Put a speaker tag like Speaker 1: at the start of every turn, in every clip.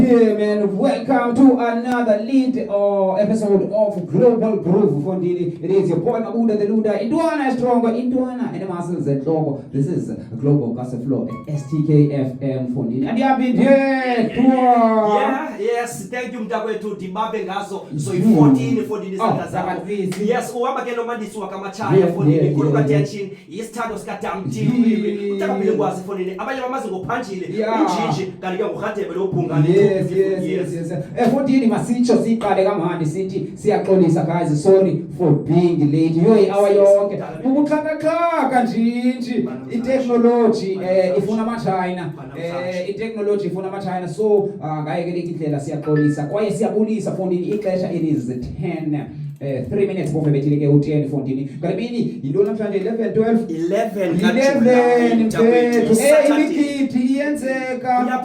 Speaker 1: Yeah, man. Welcome to another lead episode of Global Groove. Fondini. It is your boy Mabuda the Luda. Indwana is stronger. Indwana and the muscles and logo. This is Global Gossip Flow at STKFM Fondini. And you have been here.
Speaker 2: Yes. Thank you mdakwetu Dibabe ngazo. So 14 zaka. Yes, uhamba ke lo mandisi wakamachaya Fondini. Kuluka tension. Isithando sikaDamtiwe. Utakabile kwazi Fondini. Abanye bamazi ngophanjile. Unjinji kanti ke ngohadebe lo phunga.
Speaker 1: Yes. Fondini masicho siqale kamanje sithi siyaxolisa guys, sorry for being late. Yoyi hour yonke. Ukuxhakaxhaka nje. I-technology ifuna ama-China. I-technology ifuna ama-China. So ngayeke indlela siyaxolisa kwaye siyabulisa Fondini. Ixesha it is 3 minutes before bethile ke u10 Fondini. Kalibini into namhlanje 11 imikhithi iyenzeka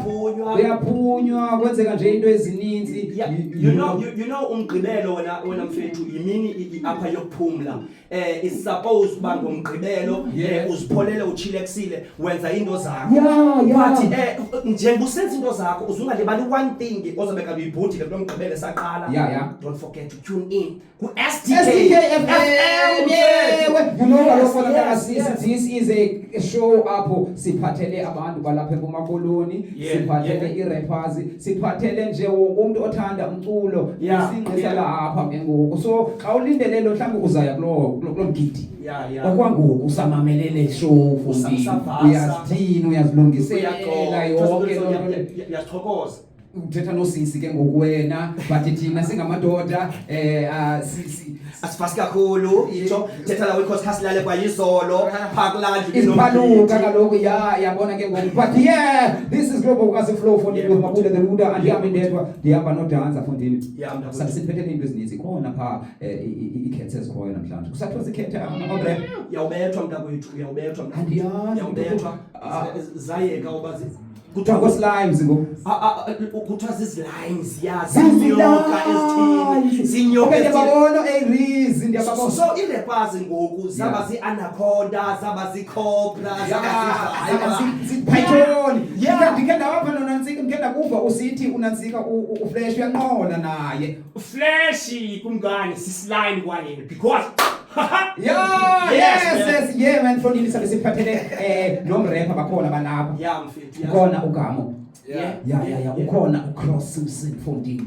Speaker 1: uyaphunywa kwenzeka nje into ezininzi.
Speaker 2: You know umgqibelo wena mfethu yimini apha yokuphumla. Is supposed uba ngomgqibelo uzipholele uchileksile wenza into zakho. But njengoba usenza into zakho uzungalibali one thing ozobeka uyibhuti ke kulomgqibelo saqala. Don't forget to tune in ku STKFM.
Speaker 1: You know what this is a show apho siphathele abantu balapha eMakoloni, siphathele i-rappers, siphathele nje umuntu othanda umculo singqisela apha ngenguku. So xa ulindelele mhlawumbe uzaya kulo mgidi okwangoku usamamelele show Fondini, uyazithina uyazilungisela yonke lonto
Speaker 2: uyathokoza
Speaker 1: uthetha nosisi ke ngokuwena but thina singamadoda
Speaker 2: asifasi kakhulu itsho thetha la because hasilale kwayizolo phakulandla
Speaker 1: ipaluka kaloku yabona ke ngoku but this is Global Gossip Flow Fondini with Mabuda the Luda and yamindedwa ndihamba nodanza Fondini. Sabe siphethe into ezininzi khona pha ikhethe ezikhoyo namhlanje kusathiwa sikhethe ama-rap
Speaker 2: uyawubethwa mntakwethu uyawubethwa
Speaker 1: andiyaziyawubethwa
Speaker 2: zayeka ubazi
Speaker 1: kuthiwa koslimes ngoku
Speaker 2: kuthiwa zizilimes zinyoka ezithini zinyoka
Speaker 1: ndiyababona erizi ndiyababona.
Speaker 2: So ilepazi ngoku zaba zi-anaconda zaba zi-cobra
Speaker 1: zaba zi-python. Ndikhe ndawapha noNantsika ndikhe ndakuva usithi uNantsika uFlash uyanqola naye.
Speaker 2: Flash kumngani sislime kwayena because
Speaker 1: yes man Fondini sabe siphathele nomrapper bakhona balapha
Speaker 2: mfethu
Speaker 1: khona uGamo ukhona uCross Simpson Fondini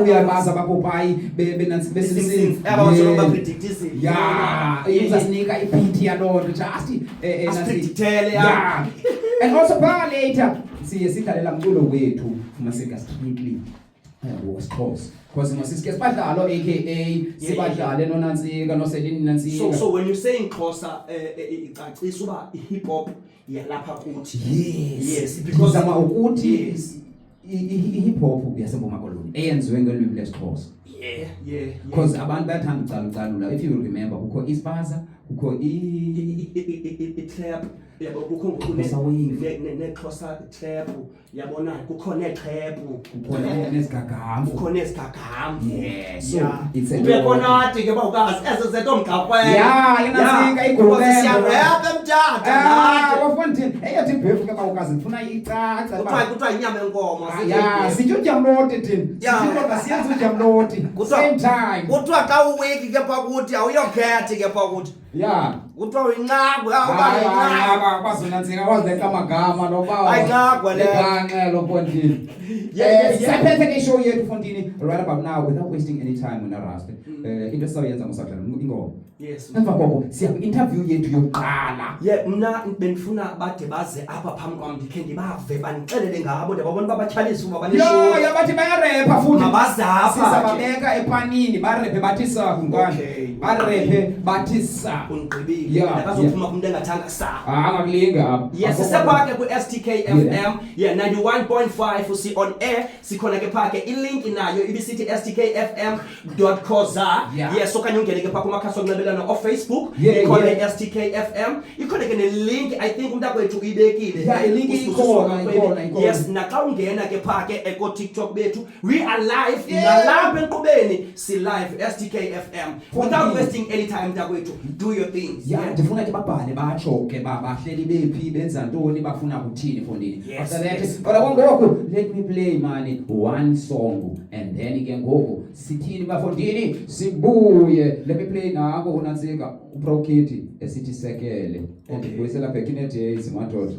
Speaker 1: uyabaza bapopayi benansi besinsi
Speaker 2: abazoba predictise
Speaker 1: izasinika ibeat yalona just
Speaker 2: nasithele
Speaker 1: and also later siye sidlalela umculo wethu Maseka Strictly was because masisike sibadlalo aka sibadlale noNantsika noSelini Nantsika.
Speaker 2: So when you saying Xhosa icacisa uba hip hop yalapha kuthi yes because
Speaker 1: ama ukuthi hip hop yaseMpuma Koloni eyenziwe ngelwimi lesiXhosa. Because abantu bayathanda ucalucalula. If you remember kukho ispaza kukho
Speaker 2: trap kukho neXhosa trap yabona kukho netrap
Speaker 1: kukhona nesigagamu
Speaker 2: kukho nesigagamu
Speaker 1: so it's a
Speaker 2: bekonati ke bawukazi ezezeto mgaqwe
Speaker 1: inantsika igolube
Speaker 2: siyarap emtata
Speaker 1: wafondini eyathi bhefu ke bawukazi ngifuna icaca
Speaker 2: kuthiwa inyama yenkomo
Speaker 1: sitya mloti thina sitya siyenza utyamloti same time
Speaker 2: kuthiwa xa uwiki ke phakuthi awuyokhethi ke phakuthi kuthiwa uyinqagwe
Speaker 1: bazoNantsika wazileqa amagama noba
Speaker 2: ayinqagwe le
Speaker 1: nxelo Fondini. Siyaphethe ke show yethu Fondini right about now without wasting any time when araste into sayenza musadlala ingoma emva koko siya interview yethu yokuqala
Speaker 2: mna benifuna bade baze apha phambi kwam ndikhe ndibave banixelele ngabo ndiyababona babatyhalisa uba baneshow
Speaker 1: bathi bayarapha futhi
Speaker 2: mabazapha
Speaker 1: sizababeka epanini baraphe bathi sa kungani baraphe bathi sa
Speaker 2: ungqibile akazophuma kumuntu engathanga sa
Speaker 1: angakulinga apha
Speaker 2: sisephake ku STKFM 91.5 usi on air sikhona ke phake ilink nayo ibisithi stkfm.co.za so kanye ungene ke phaka kumakhasi onxibelelwano of Facebook ikhona STKFM ikhona ke ne-link I think umntakwethu uyibekile
Speaker 1: ilink ikhona
Speaker 2: naxa ungena ke phake eko TikTok bethu we are live nalapha enqubeni si live STKFM without wasting any time mntakwethu do your things
Speaker 1: Yeah, ndifuna ke babhale batsho ke bahleli bephi benza ntoni bafuna kuthini mfondini.
Speaker 2: Yes,
Speaker 1: After that,
Speaker 2: yes.
Speaker 1: kodwa ngoku let me play man one song and then ke ngoku sithini bafondini sibuye. Let me play nako unantsika uProkiti esithi sekele. Ndibuyisela back in the days madoda.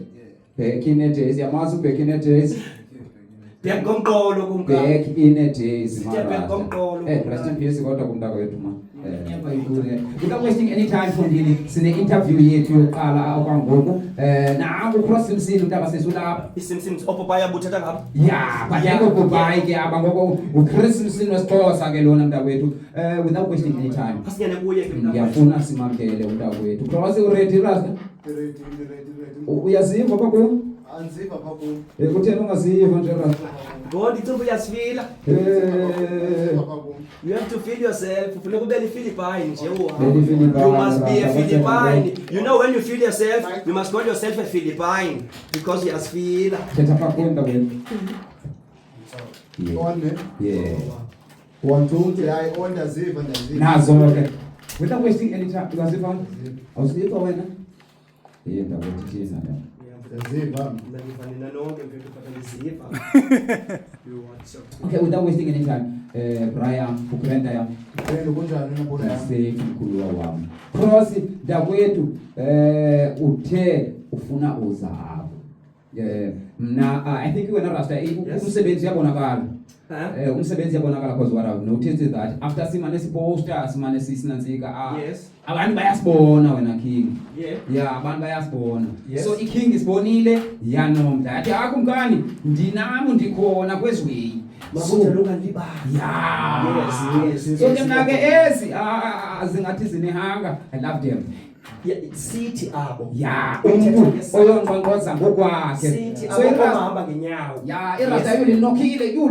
Speaker 1: Back in the days yamazi back in the days.
Speaker 2: Back komqolo kumka.
Speaker 1: Back in the days
Speaker 2: Step back komqolo.
Speaker 1: rest in peace kodwa kumntaka wethu ma. Without wasting any time mfondini sine interview yethu yokuqala okwangoku nangu Cross Msini untaba sesulapha.
Speaker 2: Isimsims opopaya buthetha ngapha.
Speaker 1: Yeah, badeko goodbye ke aba ngoko uChris Msini wesixhosa ke lona mntakwethu. Without wasting any time
Speaker 2: Asinyane kuye ke mna.
Speaker 1: ngiyafuna simamkele umntakwethu. Cross uready Rasta?
Speaker 3: Ready.
Speaker 1: Uyaziva kwakho?
Speaker 3: Anziva phako.
Speaker 1: Kuthena ungaziva nje Rasta?
Speaker 2: God itsumbu yasifila. You have to feel yourself. Ufuneka ube liFilipine nje
Speaker 1: Beli Philippine,
Speaker 2: You must be a
Speaker 1: Rasta,
Speaker 2: Philippine. You know when you feel yourself, you must call yourself a Philippine because uyasifila.
Speaker 1: Thetha phako mntakwethu.
Speaker 3: On.
Speaker 1: Yeah.
Speaker 3: 1 2 3 I on ndaziva.
Speaker 1: Nazo ke. Without wasting any time uyaziva? Awusiva wena? Mntakwethu thina la.
Speaker 3: Ndaziva.
Speaker 2: Ngifanele nonke mfethu fathalisiva.
Speaker 1: Okay, without wasting any time, Brian, ukurenda yam,
Speaker 3: Wena kunjani nabona yami?
Speaker 1: safe mkhulu wami. Cross dakwethu uthe ufuna uza apha. Mna I think wena Rasta umsebenzi yabonakala. Umsebenzi yabonakala because what I've noticed is that after simane siposter simane sisinantsika
Speaker 2: Yes.
Speaker 1: abantu bayasibona wena King.
Speaker 2: Yeah.
Speaker 1: Abantu bayasibona.
Speaker 2: Yes.
Speaker 1: So iKing isibonile yanomda. Athi akumkani ndinami ndikhona kwezweni.
Speaker 2: Makudeluka libali.
Speaker 1: Yeah.
Speaker 2: Yes.
Speaker 1: So ke ke ezi zingathi zinehanga. I love them.
Speaker 2: Yeah, sithi abo.
Speaker 1: Yeah, umuntu oyonqonqoza ngokwakhe.
Speaker 2: Sithi
Speaker 1: So
Speaker 2: abo
Speaker 1: irasta
Speaker 2: bahamba ngenyawo.
Speaker 1: yeah, irasta yolinokile.
Speaker 2: You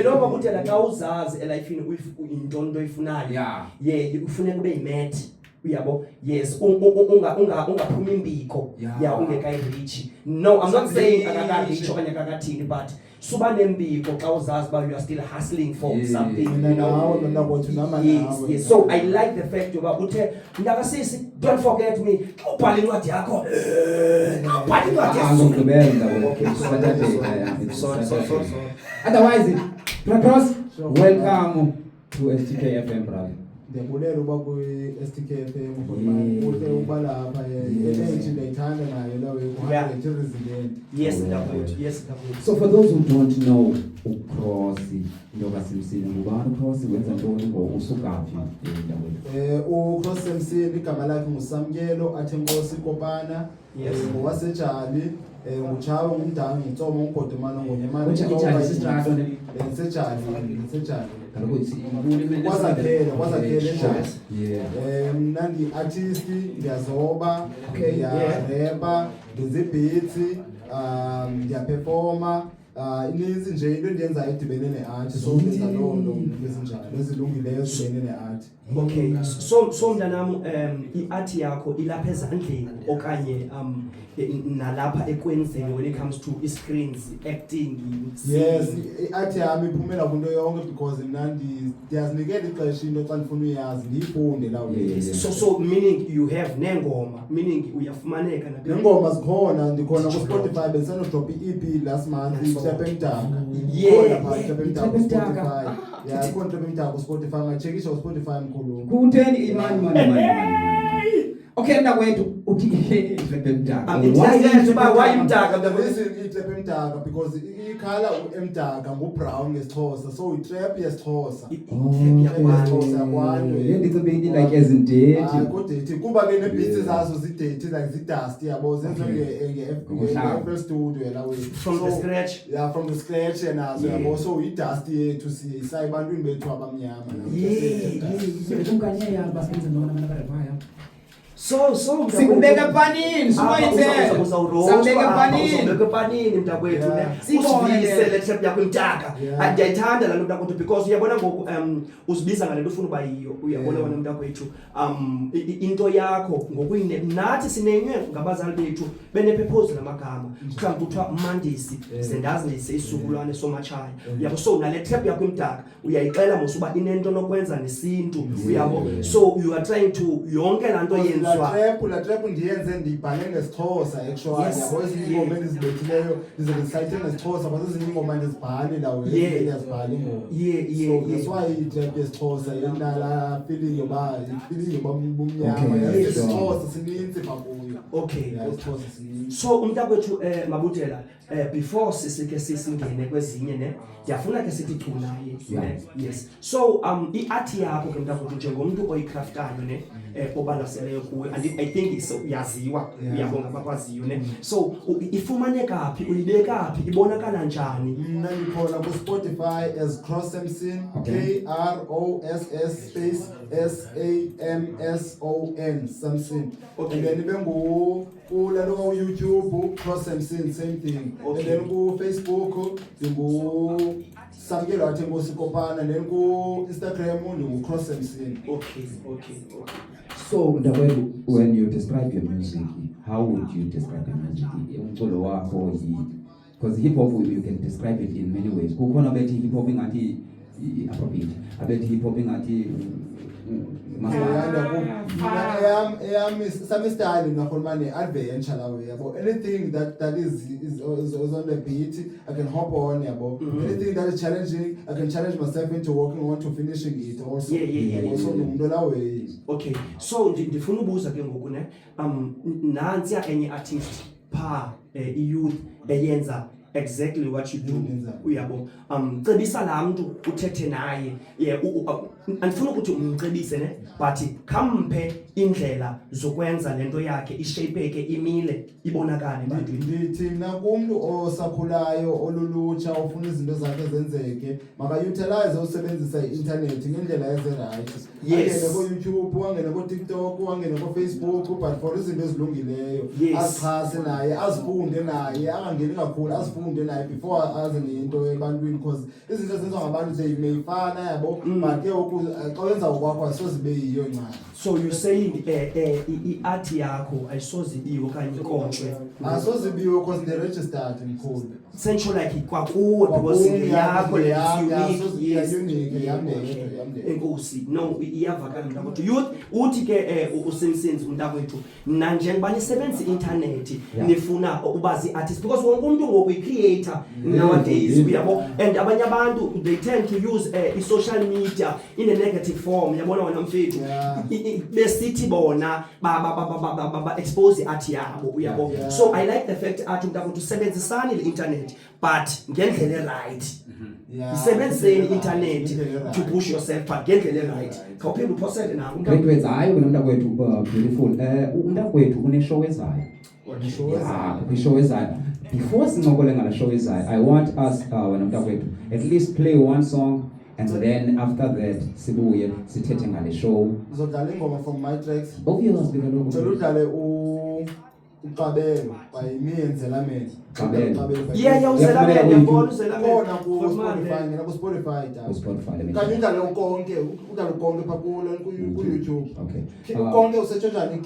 Speaker 2: know ukuthi la xa uzazi elifini into oyifunayo. Yeah, ufuneka ube yimethi. Uyabo? Yes, ungaphuma imbiko. Yeah, ungekayirichi. No, I'm not saying akakarichi okanye akakathini but suba nembiko xa uzazi ba you are still hustling for something.
Speaker 3: Mina nawe mntakwethu nama nawe.
Speaker 2: Yes. So I like the fact yoba uthe ndakasisi don't forget me. Xa ubhala incwadi yakho. Xa ubhala incwadi yakho. Sorry.
Speaker 1: Otherwise, Cross, welcome to STK FM, brother.
Speaker 3: Ndiyabulela uba ku STK FM kuhle uba lapha energy ndayithanda nayo lawe ku resilient.
Speaker 2: Yes, ndabona.
Speaker 1: So for those who don't know uCross ndoba simsini ngubani uCross wenza ntoni ngosukaphi endaweni?
Speaker 3: uCross Msini igama lakhe nguSamkelo athi Nkosi Kopana. Ngowasejali. Nguchawe ngumdanga ngitsomo ugodimana ngonyemana Sejali. Kwazakhele njalo. Mna ndi-artist, ndiyazoba, ndiyarapa, ndenza beats, ndiyaperforma. Ininzi nje into endiyenzayo edibene ne-art, so ndenza loo nto ezinjalo ezilungileyo ezidibene ne-art.
Speaker 2: Okay, so mntanam i-art yakho ilapha ezandleni okanye nalapha ekwenzeni when it comes to screens, acting.
Speaker 3: Yes, i-art yami iphumela kwinto yonke because mna ndiyazinikela ixesha into xa ndifuna uyazi ndiyifunde lawo.
Speaker 2: So meaning you have nengoma, meaning uyafumaneka
Speaker 3: nengoma zikhona, ndikhona ku Spotify bendisanodrop i-EP last month iThepha Emdaka.
Speaker 1: Ikhona
Speaker 3: Ikhona Emdaka ku Spotify, ngachekisha ku Spotify mkhulu.
Speaker 1: Kutheni imani. Okay mntakwethu uthi iThepha Emdaka.
Speaker 2: Why Emdaka?
Speaker 3: IThepha Emdaka because ikhala uEmdaka ngu-brown ngesixhosa, so itrap yesixhosa. Yesixhosa yakwantu.
Speaker 1: Ndicibeni like as in date.
Speaker 3: Kodate kuba ke nebeats zazo zidate like zidust yabo zenziwe nge-FL Studio yalawo.
Speaker 2: From the scratch.
Speaker 3: Yeah, from the scratch nazo yabo, so idust yethu siyayibantwini bethu abamnyama.
Speaker 2: So
Speaker 1: Sikubeka panini, subayithe. Sakubeka panini.
Speaker 2: Uzobeka panini mntakwethu ne.
Speaker 1: Sibone
Speaker 2: Usibise le trap yakho imtaka. Ngiyayithanda la mntakwethu because uyabona ngoku uzibiza ngale nto ufuna uba yiyo. Uyabona wena mntakwethu into yakho ngokuyine nathi sinenywe ngabazali bethu benepurpose namagama. Mhlawumbe kuthiwa Mandisi sendazi nise isizukulwane somatshaya. Uyabo so nale trap yakho imtaka uyayixela mosuba inento nokwenza nesintu. Uyabo so you are trying to yonke la nto yenza
Speaker 3: la trap ndiyenze ndibhale ngesixhosa actually yabo ezinye ingoma endizibethileyo ndizorecite ngesixhosa but ezinye ingoma ndizibhale lawo ndiyazibhala ingoma that's why i-trap yesixhosa yenala feeling yoba bumnyama yesixhosa sininzi phakuyo
Speaker 2: okay so umntakwethu Mabutela before sisike sisingene kwezinye ne ndiyafuna ke sithi thunaye yes so i-art yakho ke mntakwethu njengomuntu oyicraftayo ne obalaseleyo kuwe and I think so yaziwa uyabonga abakwaziyo ne so ifumaneka phi uyibeka phi ibonakala njani
Speaker 3: mna ngikhona ku Spotify as Cross Samson KROSS space SAMSON Samson and then bengu kulalo ku YouTube Cross Samson same thing and then ku Facebook ngu Samkelo athi ngosikopana then ku Instagram ngu Cross Samson
Speaker 2: okay
Speaker 1: So when you describe your music, how would you describe your music? Umculo wakho because hip hop you can describe it in many ways. Kukhona bethi hip hop ngathi Afrobeat, abethi hip hop ngathi
Speaker 3: some style ngakhulumane adventure lawo yabo anything that is on the beat I can hop on yabo anything that is challenging I can challenge myself into working on to finishing it also also umuntu lawo
Speaker 2: okay so ndifuna ubuza ke ngoku ne nansi enye artist youth eyenza exactly what you do uyabo cebisa la muntu uthethe naye andifuna ukuthi umcebise ne but kampe indlela zokwenza lento yakhe ishapeke imile ibonakale ebantwini
Speaker 3: thina kumuntu osakhulayo olulutsha ofuna izinto zakhe zenzeke maka utilize usebenzisa i-internet ngendlela right angene ku YouTube angene ku TikTok angene ku Facebook but for izinto ezilungileyo asichase naye azifunde naye angangeni kakhulu azifunde naye before aze into ebantwini because izinto ezenziwa ngabantu they mayfana yabo but ke xa wenza ukwakho asozibe yiyo ncane
Speaker 2: so you saying i-art yakho ayisozibiwe okanye ikontshwe
Speaker 3: asozibiwe because they registered mkhulu
Speaker 2: sentsho like kwakuwe because yakho le unique enkosi no iyavakala mntakwethu youth uthi ke uSimsins mntakwethu na njengoba nisebenzisa internet nifuna ukubazi artist because wonke umuntu ngoku i-creator nowadays uyabo and abanye abantu they tend to use i-social media in a negative form yabona wena mfethu besithi bona ba expose art yabo uyabo so I like the fact art mntakwethu usebenzisana le-internet but ngendlela right isebenziseni internet to push yourself but ngendlela right khawuphinde uphosele na
Speaker 1: great words hayi kunomntakwethu beautiful umntakwethu une-show ezayo kwishow ezayo before sincokole ngala show ezayo I want us wena mntakwethu at least play one song and then after that sibuye sithethe ngale show
Speaker 3: ngizodlala ingoma from my tracks
Speaker 1: obviously
Speaker 3: ngicela udlale uqabelo by Miyenzela Meni
Speaker 2: yeah uzela Meni yabona uzela Meni
Speaker 3: khona ku Spotify kanye udlale konke udlale konke phakulo ku YouTube
Speaker 1: okay
Speaker 3: konke usearch njani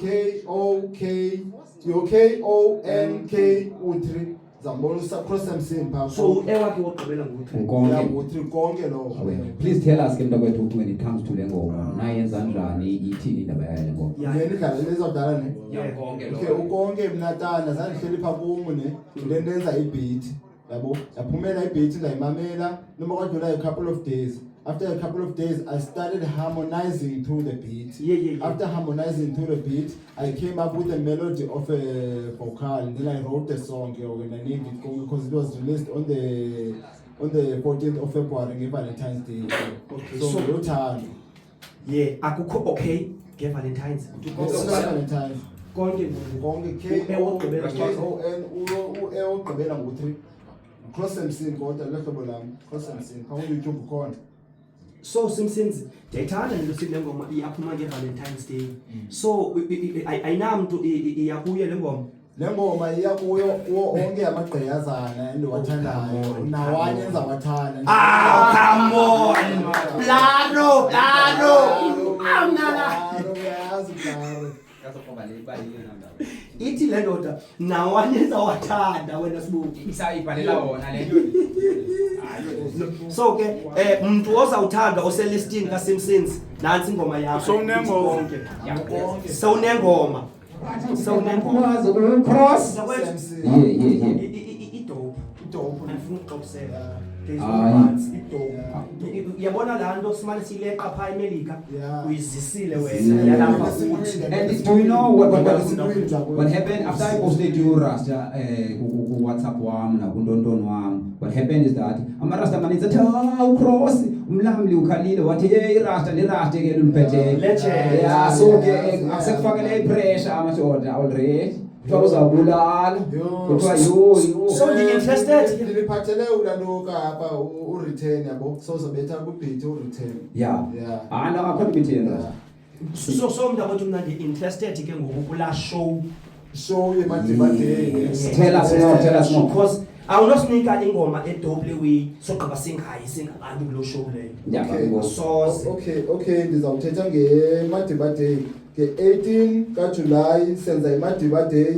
Speaker 3: KONK3 zambona Cross Samson pha
Speaker 2: so ewakhe wogqibela ngo3
Speaker 3: konke lo
Speaker 1: please tell us ke mntakwethu when it comes to le ngoma nayenza njani ithini indaba yayo le ngoma
Speaker 3: yena idlala lezodala ne
Speaker 1: konke lo
Speaker 3: okay ukonke mnatana zandihleli pha kumu ne ndenza ibeat yabo yaphumela ibeat ngayimamela noma kwadlula a couple of days after a couple of days I started harmonizing through the beat after harmonizing through the beat I came up with a melody of a vocal and then I wrote the song when I named it because it was released on the 14th of February Valentine's Day so Rotan
Speaker 2: akukho okay Valentine's konke
Speaker 3: ugqibela ngo3 Cross Samson kodwa lehlobo lami Cross Samson pha ku YouTube khona
Speaker 2: So Simpsons ndiyayithanda into sithi le ngoma iyaphuma nge-Valentine's Day. So ayinamntu iyakuye le ngoma.
Speaker 3: Le ngoma iya kuyo onke amagqiyazana endiwathandayo nawanye endizawathanda.
Speaker 2: Come on. Plano.
Speaker 3: Uyazi Claro.
Speaker 2: Ithi le ndoda nawanye endizawathanda wena sibuki.
Speaker 1: Isayibhalela wona le.
Speaker 2: So ke umuntu ozawuthanda oselistini kaSimpsons nansi ingoma yakho. Sowunengoma.
Speaker 1: Wazi ukukross. Yeah.
Speaker 2: Idope andifuna ukuxoxela.
Speaker 3: Hayi.
Speaker 2: Uyabona la nto simane sileqa pha eMelika
Speaker 3: Yeah.
Speaker 2: uyizisile wena yalapha futhi.
Speaker 1: And do you know what happened after I posted you Rasta ku WhatsApp wami na kuntontoni wami? What happened is that amarasta manitha ukross umlamli ukhalile wathi hey Rasta le Rasta ke lumphethe.
Speaker 2: Legend.
Speaker 1: Yeah, so ke asekufakele pressure amadoda already. Uzawubulala kuthiwa yo
Speaker 2: So ndi-interested.
Speaker 3: Ndiliphathele ulantuka apha u-return yabo sozobetha kubhithi u-return.
Speaker 1: Yeah.
Speaker 3: Yeah.
Speaker 1: No, akho bithini.
Speaker 2: So mntu abathi mna ndi-interested ke ngoku kulaa show.
Speaker 3: Show yeMadiba Day.
Speaker 1: Tell us more.
Speaker 2: Because awunosinika ingoma edoble way sogqiba singabantu kuloo show leyo.
Speaker 1: Yeah,
Speaker 2: Soze.
Speaker 3: Okay ndizawuthetha ngeMadiba Day. Nge-18 kaJuly senza iMadiba Day.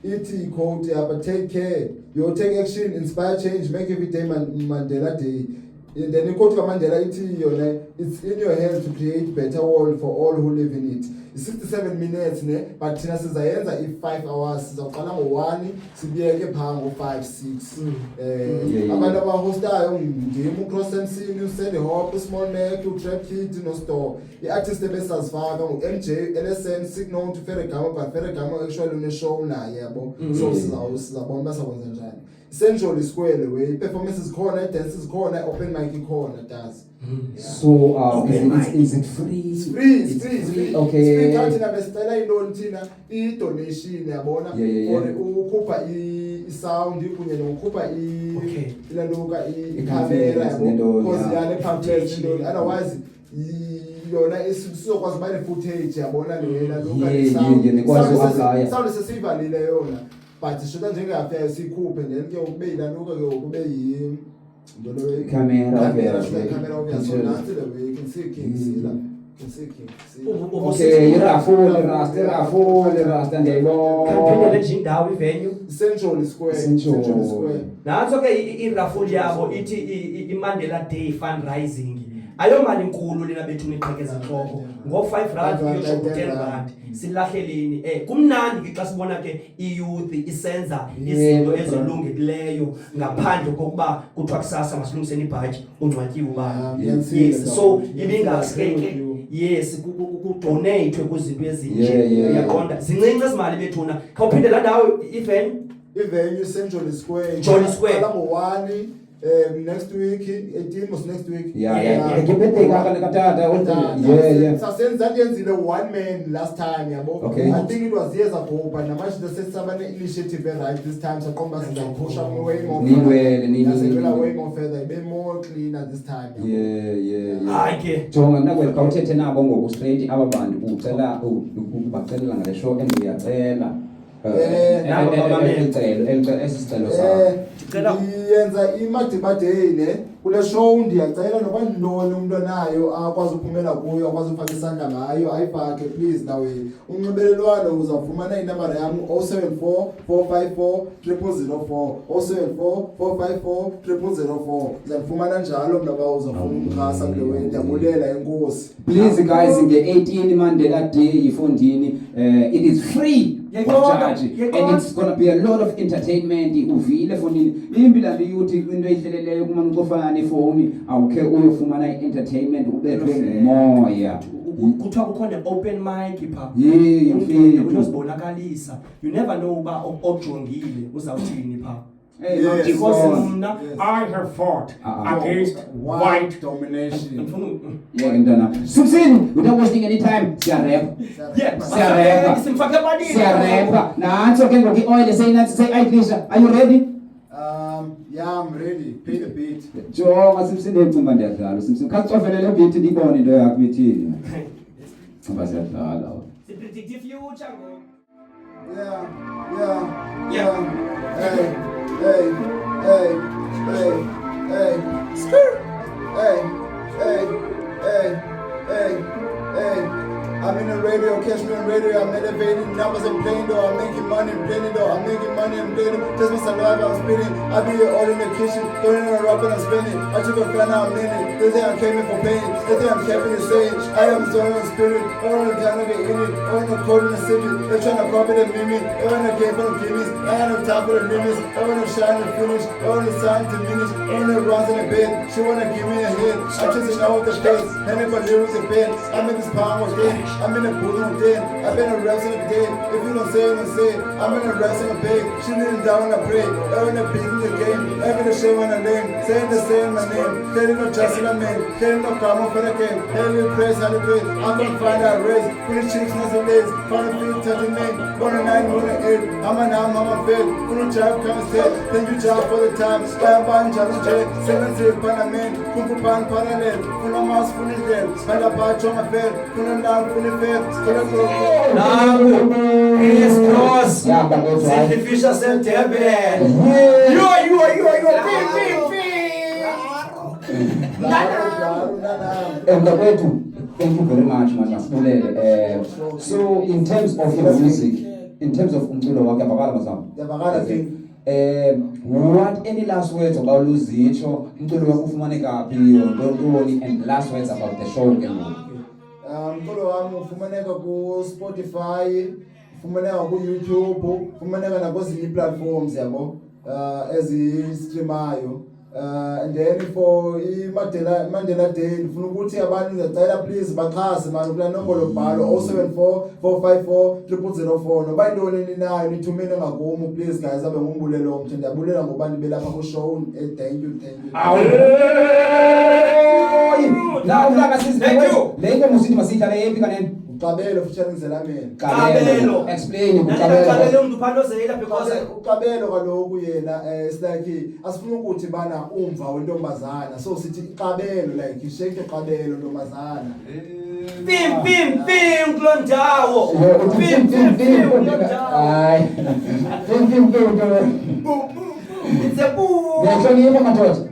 Speaker 3: Ithi quote apha, take care, you take action, inspire change, make every day Mandela Day. And then quote kaMandela ithi yona, it's in your hands to create better world for all who live in it. It's 67 minutes ne, but thina sizayenza i5 hours, sizaqala ngo1 sibiyeke pha ngo5-6. Abantu abahostayo ndim uCross MC, uSandy Hop, uSmall Mac, uTrap Kid noStore. I-artist ebesazifaka nguMJ, LSN, Signal to Ferragamo, but Ferragamo actually une-show naye yabo. So sizabona basakwenza njani. Central Square way, performances khona, dances khona, open mic khona does.
Speaker 1: So is it free?
Speaker 3: It's free.
Speaker 1: Okay.
Speaker 3: Free kanti na besicela intoni thina i-donation yabona
Speaker 1: Yeah.
Speaker 3: for ukhupha i-sound kunye nokukhupha ilantuka
Speaker 1: I-camera,
Speaker 3: yabo because
Speaker 1: yeah.
Speaker 3: yale pamphlets intoni otherwise yona isizokwazi uba ne-footage yabona lelantuka
Speaker 1: nikwazi uku-applya.
Speaker 3: sound sesiyivalile yona but shoda njengeyafika sikhuphe then ke ukube yilantuka ke ukube
Speaker 1: Camera,
Speaker 3: so nansi the way you can see King Sila.
Speaker 1: Okay, irafule Rasta ndiyayibona.
Speaker 2: Kaphindele nje indawo ivenue.
Speaker 3: Central Square.
Speaker 2: Nanso ke irafuli yabo ithi iMandela Day fundraising. Ayomali inkulu lena bethu niqhekeza inhloko ngo5 rand uyosho ku10 rand silahleleni kumnandi ke xa sibona ke iyouth isenza izinto ezilungileyo ngaphandle kokuba kuthiwa kusasa masilungiseni ibhaji ungcwatyiwe ubani. Yes, so ibingaskeke yes kudonate kuzinto ezinje uyaqonda zincinci ezimali bethuna khawuphinde la ndawo
Speaker 3: ivenue Central Square.
Speaker 2: Jolly Square.
Speaker 3: Ngo1 next week 18 was next week.
Speaker 1: Yeah. Ngibethe kakale katata yeah.
Speaker 3: Sasenza yenzile one man last time yabo.
Speaker 1: Okay.
Speaker 3: I think it was years ago but namanje the seven initiative right this time so qomba siza push up way more. Way more further be more cleaner this time.
Speaker 1: Yeah.
Speaker 2: Okay.
Speaker 1: Jonga mna kweli kawuthethe nabo ngoku straight aba bantu ucela ukubacelela ngale show endiyacela. Esicelo sakho.
Speaker 3: Yenza iMadiba Day ne kule show ndiyacela noba ndinoni umuntu onayo akwazi uphumela kuyo akwazi ufaka isandla ngayo ayifake please nawe unxibelelwano uzawufumana inamba yami 074 454 0004 074 454 0004 uzafumana njalo mna ba uzafuna umkhasa kule way ndiyabulela enkosi.
Speaker 1: Please guys nge-18 Mandela Day ifondini it is free of charge and it's gonna be a lot of entertainment uvile fonini impila liyuthi into ehleleleyo kuma ngofana nefoni awukhe uyofumana i-entertainment ubethwe ngumoya
Speaker 2: kuthiwa kukhona open mic pha unozibonakalisa you never know uba okujongile uzawuthini pha. Because I have fought against white
Speaker 3: domination.
Speaker 1: Yeah, mntana. Suksini, without wasting any time, siyarepa. Siyarepa. Nanso ke ngoku i-oil say Aidlisha, are you ready?
Speaker 3: Yeah, I'm ready. Pay the beat.
Speaker 1: Jonga Simpson ecuma ndiyadlala Simpson. Khacofele le beat ndibone into yakho bethini. Ngoba siyadlala.
Speaker 2: The predictive future ngo.
Speaker 3: Yeah. Hey. I'm in the radio, catch me on radio, I'm elevating numbers and playing though, I'm making money and playing though, I'm making money and playing just my saliva, I'm spinning, I be all in the kitchen, going in a rock and I'm spinning, I took a fan out, I'm leaning, they say I'm came in for pain, they say I'm capping and saying, I am soil and spirit, all in the town of the in it, all in the cold in the city, they're trying to copy the mimic, all in the game for the gimmies, I ain't on top of the limits, I wanna shine and finish, all in the sign to diminish, all in the runs in the bed, she wanna give me a hit, I'm just out with the face, and if I lyrics in bed, I'm in this pound with it, I'm in the booth on day, I've been a rest in the day. If you don't say it, don't say it. I'm in a rest in the bed. She kneeling down when I pray. Every the beat in the game. Every the shame when I name. Saying the same my name. Telling no trust in a man. Telling no karma for the game. Hell praise, hallelujah. I'm gonna find out race. Put the chicks next to days. Find a feet, touch the name. 1 to 9, 1 to 8. I'm a now, I'm a fail. Put no job, come and stay. Thank you, job for the time. Spam ban, challenge J. 7 0, Panaman. Kung pan, parallel. Full of mass, fully dead. Spend a part, on my fair. Full of down, fully fair.
Speaker 2: Naku Chris Cross Sacrificial September
Speaker 1: Mntakwethu, thank you very much Masibulele. So in terms of your music, in terms of umculo wakhe yabakala mazam.
Speaker 3: Yabakala thing.
Speaker 1: What any last words about Luzitsho? Umculo wakho ufumaneka phi yonke and last words about the show ke ngoku.
Speaker 3: Umculo wami ufumaneka ku Spotify, ufumaneka ku YouTube, ufumaneka na kwezinye platforms yabo ezi-streamayo. And then for Mandela Day ngifuna ukuthi abantu ngicela please baxhase manje kula nombolo bhalo 074 454 0004 noba intoni ninayo nithumele ngakumu please guys abe ngumbulelo omthe ndiyabulela ngobantu belapha ku show. Thank you.
Speaker 1: Now thank you. Lento musithi masiyidlale yephi kanene?
Speaker 3: Uqabelo featuring Zelameni.
Speaker 2: Qabelo.
Speaker 1: Explain
Speaker 2: Qabelo umuntu phandozela because
Speaker 3: uqabelo kaloku yena it's like asifuna ukuthi bana umva wentombazana so sithi iqabelo like you shake iqabelo ntombazana.
Speaker 2: Pim kulondawo. Pim kulondawo.
Speaker 1: Hayi. Pim.
Speaker 2: It's a boom.
Speaker 1: Ngiyahlonipha madoda.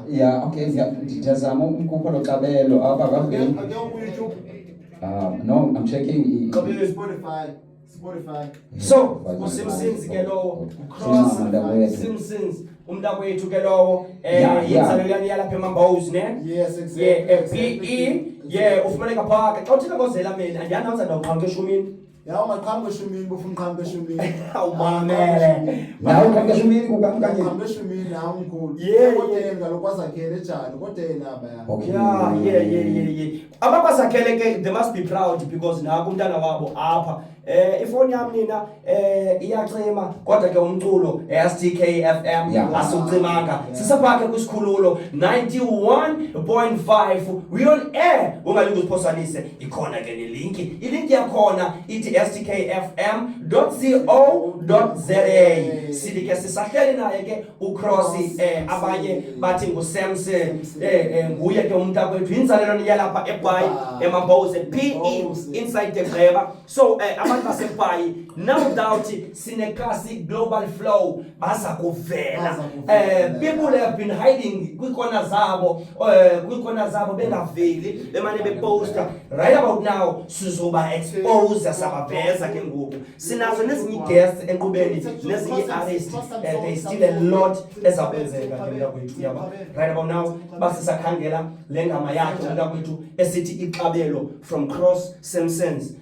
Speaker 1: Yeah, okay. Ngiyazama umkhupha lo qabelo apha kaveni. No, I'm checking.
Speaker 3: Spotify.
Speaker 2: So, uSimpsons ke lowo, Cross Simpsons, umntakwethu ke lowo, insalelani yalapha eMambozi ne?
Speaker 3: Yes, exactly.
Speaker 2: PE, ufumaneka phaka. Xa uthina ngoZelameni, andiyanazi ndawuqhamka eshumini.
Speaker 3: Ya maqhambe eshumini bufuna uqhambe eshumini.
Speaker 2: Awumamele.
Speaker 1: Nawe uqhambe eshumini kukamkanye.
Speaker 3: Uqhambe eshumini nawe mkhulu. Kodwa yena lokwazakhele njani? Kodwa yena baya.
Speaker 1: Okay.
Speaker 2: Yeah. Ababazakhele ke they must be proud because naku umntana wabo apha. Ifoni yami nina iyacima kodwa ke umculo STK FM asucimanga sisaphakhe kusikhululo 91.5 we on air ungalinga usiphosanise ikhona ke nelink ilink yakhona ithi stkfm.co.za sidike sisahleli naye ke uCross abanye bathi nguSamson nguye ke umntakwethu insalelweni yalapha eBhayi eMambozi PE inside the Greba so baseBhayi no doubt sinekasi global flow baza kuvela people have been hiding kwikona zabo bengaveli bemane beposter right about now sizoba expose sabaveza ke ngoku sinazo nezinye guests enqubeni nezinye artists they still a lot ezakwenzeka ke kwethu yaba right about now basisakhangela lengama yakhe umntakwethu esithi iqabelo from Cross Simpsons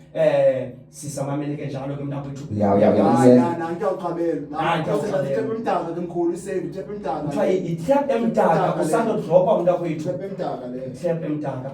Speaker 2: sisamamele ke njalo ke mntakwethu
Speaker 3: nangiyoqabela ngiyaqabela umntaka ke mkhulu isave trap umntaka
Speaker 2: i trap emdaka usando dropa umntakwethu
Speaker 3: trap umntaka le
Speaker 2: trap emdaka